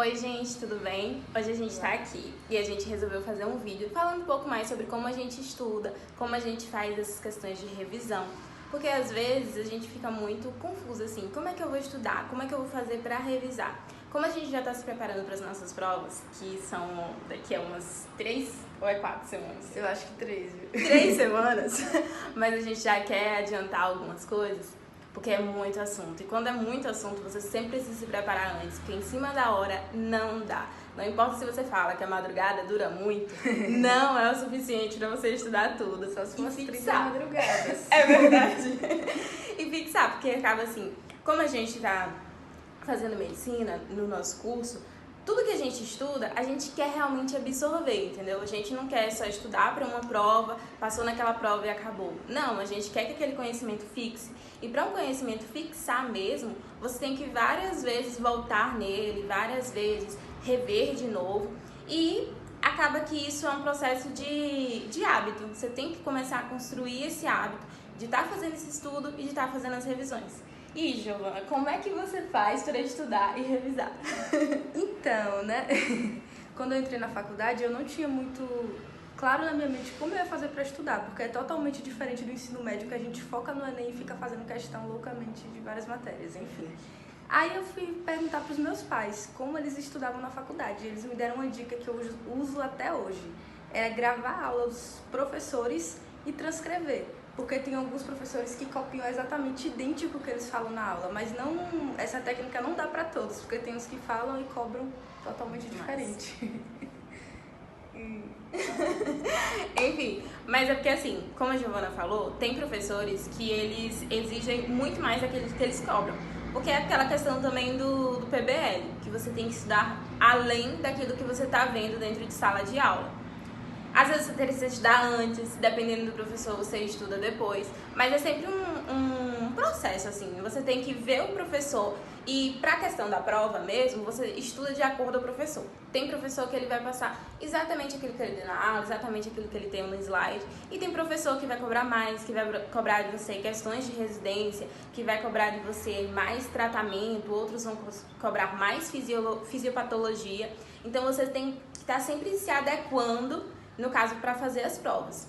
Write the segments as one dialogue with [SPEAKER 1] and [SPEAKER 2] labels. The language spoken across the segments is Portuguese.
[SPEAKER 1] Oi gente, tudo bem? Hoje a gente tá aqui e a gente resolveu fazer um vídeo falando um pouco mais sobre como a gente estuda, como a gente faz essas questões de revisão. Porque às vezes a gente fica muito confuso assim, como é que eu vou estudar? Como é que eu vou fazer pra revisar? Como a gente já tá se preparando para as nossas provas, que são daqui a umas 3 ou 4 semanas?
[SPEAKER 2] Eu acho que 3, viu?
[SPEAKER 1] 3 semanas, mas a gente já quer adiantar algumas coisas. Porque é muito assunto. E quando é muito assunto, você sempre precisa se preparar antes. Porque em cima da hora não dá. Não importa se você fala que a madrugada dura muito, não é o suficiente pra você estudar tudo. Só se for
[SPEAKER 2] Umas 30
[SPEAKER 1] fixar.
[SPEAKER 2] madrugadas.
[SPEAKER 1] É verdade. E fixar, porque acaba assim, como a gente tá fazendo medicina no nosso curso, tudo que a gente estuda, a gente quer realmente absorver, entendeu? A gente não quer só estudar para uma prova, passou naquela prova e acabou. Não, a gente quer que aquele conhecimento fixe. E para um conhecimento fixar mesmo, você tem que várias vezes voltar nele, várias vezes rever de novo. E acaba que isso é um processo de hábito. Você tem que começar a construir esse hábito de estar fazendo esse estudo e de estar fazendo as revisões. E, Giovana, como é que você faz para estudar e revisar?
[SPEAKER 2] Então, né? Quando eu entrei na faculdade, eu não tinha muito claro na minha mente como eu ia fazer para estudar, porque é totalmente diferente do ensino médio, que a gente foca no Enem e fica fazendo questão loucamente de várias matérias, enfim. Aí eu fui perguntar para os meus pais como eles estudavam na faculdade. Eles me deram uma dica que eu uso até hoje. Era gravar aula dos professores e transcrever. Porque tem alguns professores que copiam exatamente idêntico o que eles falam na aula, mas não, essa técnica não dá para todos, porque tem uns que falam e cobram totalmente diferente.
[SPEAKER 1] Enfim, mas é porque assim, como a Giovana falou, tem professores que eles exigem muito mais daquilo que eles cobram. Porque é aquela questão também do PBL, que você tem que estudar além daquilo que você está vendo dentro de sala de aula. Às vezes você precisa estudar antes, dependendo do professor você estuda depois, mas é sempre um processo assim, você tem que ver o professor e para a questão da prova mesmo, você estuda de acordo com o professor. Tem professor que ele vai passar exatamente aquilo que ele deu na aula, exatamente aquilo que ele tem no slide, e tem professor que vai cobrar mais, que vai cobrar de você questões de residência, que vai cobrar de você mais tratamento, outros vão cobrar mais fisiopatologia, então você tem que estar sempre se adequando no caso, para fazer as provas.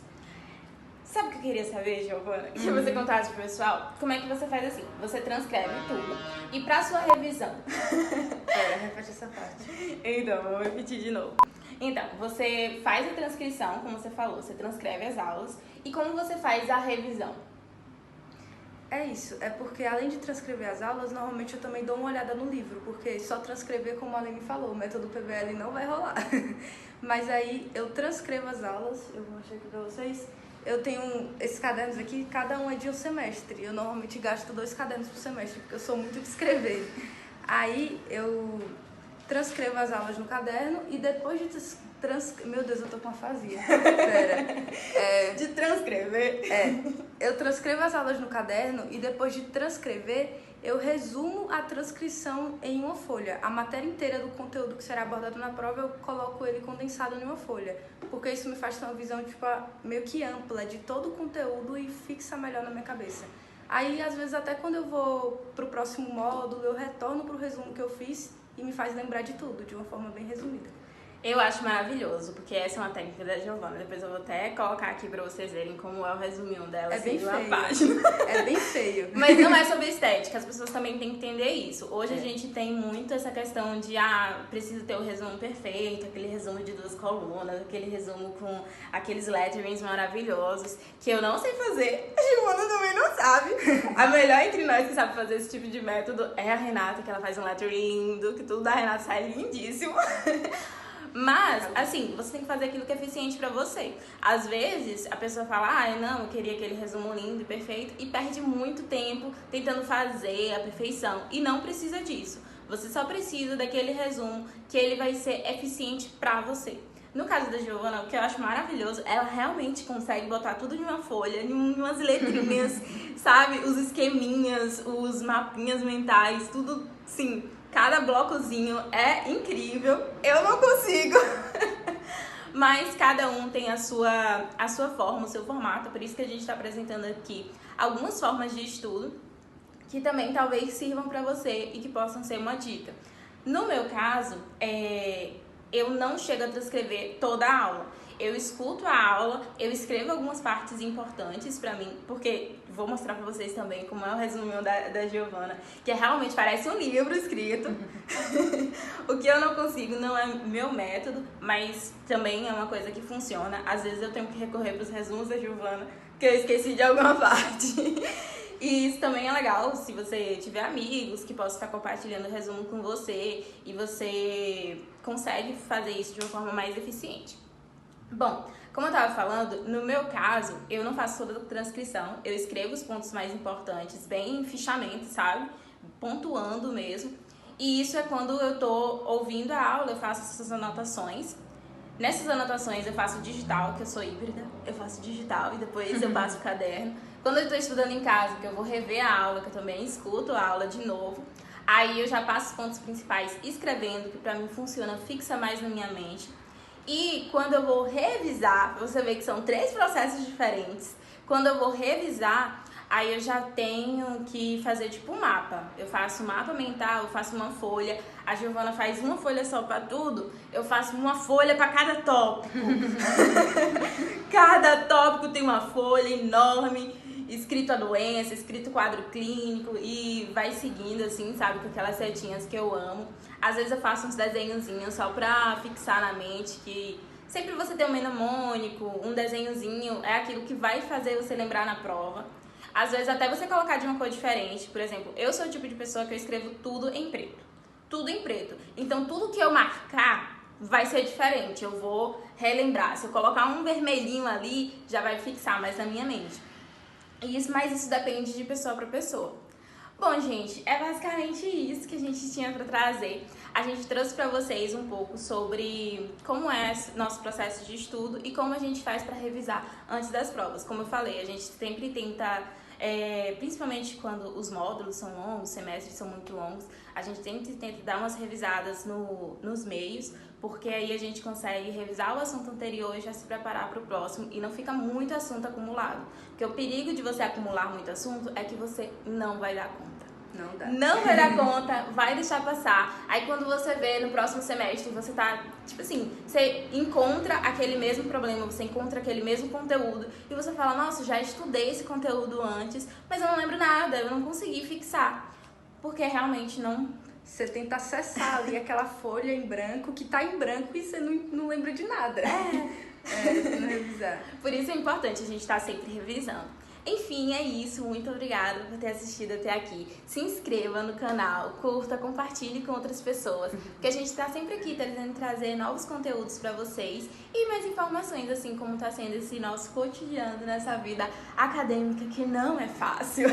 [SPEAKER 1] Sabe o que eu queria saber, Giovana? Que você contasse pro pessoal, como é que você faz assim? Você transcreve tudo. E pra sua revisão?
[SPEAKER 2] Repete essa parte.
[SPEAKER 1] Então, vou repetir de novo. Então, você faz a transcrição, como você falou, você transcreve as aulas. E como você faz a revisão?
[SPEAKER 2] É isso, é porque além de transcrever as aulas, normalmente eu também dou uma olhada no livro, porque só transcrever, como a Aline falou, o método PBL não vai rolar. Mas aí eu transcrevo as aulas, eu vou mostrar aqui pra vocês. Eu tenho esses cadernos aqui, cada um é de um semestre. Eu normalmente gasto 2 cadernos por semestre, porque eu sou muito de escrever. Aí eu transcrevo as aulas no caderno e depois de Meu Deus, eu tô com afasia. Pera.
[SPEAKER 1] De transcrever?
[SPEAKER 2] Eu transcrevo as aulas no caderno e depois de transcrever, eu resumo a transcrição em uma folha. A matéria inteira do conteúdo que será abordado na prova, eu coloco ele condensado em uma folha. Porque isso me faz ter uma visão tipo, meio que ampla de todo o conteúdo e fixa melhor na minha cabeça. Aí, às vezes, até quando eu vou pro próximo módulo, eu retorno pro resumo que eu fiz e me faz lembrar de tudo, de uma forma bem resumida.
[SPEAKER 1] Eu acho maravilhoso, porque essa é uma técnica da Giovana. Depois eu vou até colocar aqui pra vocês verem como é o resuminho dela,
[SPEAKER 2] É
[SPEAKER 1] assim,
[SPEAKER 2] bem
[SPEAKER 1] de uma
[SPEAKER 2] feio.
[SPEAKER 1] página.
[SPEAKER 2] É bem feio.
[SPEAKER 1] Mas não é sobre estética, as pessoas também têm que entender isso. Hoje a gente tem muito essa questão de, precisa ter o resumo perfeito, aquele resumo de 2 colunas, aquele resumo com aqueles letterings maravilhosos, que eu não sei fazer, a Giovana também não sabe. A melhor entre nós que sabe fazer esse tipo de método é a Renata, que ela faz um lettering lindo, que tudo da Renata sai lindíssimo. Mas, assim, você tem que fazer aquilo que é eficiente pra você. Às vezes, a pessoa fala, não, eu queria aquele resumo lindo e perfeito, e perde muito tempo tentando fazer a perfeição. E não precisa disso. Você só precisa daquele resumo que ele vai ser eficiente pra você. No caso da Giovana, o que eu acho maravilhoso, ela realmente consegue botar tudo em uma folha, em umas letrinhas, sabe? Os esqueminhas, os mapinhas mentais, tudo, sim. Cada blocozinho é incrível. Eu não consigo. Mas cada um tem a sua forma, o seu formato. Por isso que a gente está apresentando aqui algumas formas de estudo que também talvez sirvam para você e que possam ser uma dica. No meu caso, eu não chego a transcrever toda a aula. Eu escuto a aula, eu escrevo algumas partes importantes pra mim, porque vou mostrar pra vocês também como é o resuminho da Giovana, que realmente parece um livro escrito. O que eu não consigo não é meu método, mas também é uma coisa que funciona. Às vezes eu tenho que recorrer pros resumos da Giovana, que eu esqueci de alguma parte. E isso também é legal se você tiver amigos que possam estar compartilhando o resumo com você e você consegue fazer isso de uma forma mais eficiente. Bom, como eu tava falando, no meu caso, eu não faço toda a transcrição, eu escrevo os pontos mais importantes, bem em fichamento, sabe? Pontuando mesmo. E isso é quando eu tô ouvindo a aula, eu faço essas anotações. Nessas anotações eu faço digital, que eu sou híbrida, eu faço digital e depois eu passo o caderno. Quando eu tô estudando em casa, que eu vou rever a aula, que eu também escuto a aula de novo, aí eu já passo os pontos principais escrevendo, que pra mim funciona, fixa mais na minha mente. E quando eu vou revisar, você vê que são 3 processos diferentes. Quando eu vou revisar, aí eu já tenho que fazer tipo um mapa. Eu faço um mapa mental, eu faço uma folha. A Giovana faz uma folha só pra tudo, eu faço uma folha pra cada tópico. Cada tópico tem uma folha enorme, escrito a doença, escrito o quadro clínico e vai seguindo assim, sabe, com aquelas setinhas que eu amo. Às vezes eu faço uns desenhozinhos só pra fixar na mente que sempre você tem um mnemônico, um desenhozinho, é aquilo que vai fazer você lembrar na prova. Às vezes até você colocar de uma cor diferente, por exemplo, eu sou o tipo de pessoa que eu escrevo tudo em preto. Tudo em preto. Então tudo que eu marcar vai ser diferente, eu vou relembrar. Se eu colocar um vermelhinho ali, já vai fixar mais na minha mente. Mas isso depende de pessoa para pessoa. Bom, gente, é basicamente isso que a gente tinha para trazer. A gente trouxe para vocês um pouco sobre como é nosso processo de estudo e como a gente faz para revisar antes das provas. Como eu falei, a gente sempre tenta, principalmente quando os módulos são longos, os semestres são muito longos, a gente sempre tenta dar umas revisadas nos meios, porque aí a gente consegue revisar o assunto anterior e já se preparar para o próximo e não fica muito assunto acumulado. Porque o perigo de você acumular muito assunto é que você não vai dar conta.
[SPEAKER 2] Não dá.
[SPEAKER 1] Não vai dar conta, vai deixar passar. Aí quando você vê no próximo semestre, você tá, tipo assim, você encontra aquele mesmo problema, você encontra aquele mesmo conteúdo e você fala, nossa, já estudei esse conteúdo antes, mas eu não lembro nada, eu não consegui fixar. Porque realmente não...
[SPEAKER 2] Você tenta acessar ali aquela folha em branco que tá em branco e você não lembra de nada. Você não revisar.
[SPEAKER 1] Por isso é importante a gente estar sempre revisando. Enfim, é isso. Muito obrigada por ter assistido até aqui. Se inscreva no canal, curta, compartilhe com outras pessoas, porque a gente está sempre aqui tentando trazer novos conteúdos para vocês e mais informações, assim como está sendo esse nosso cotidiano nessa vida acadêmica que não é fácil.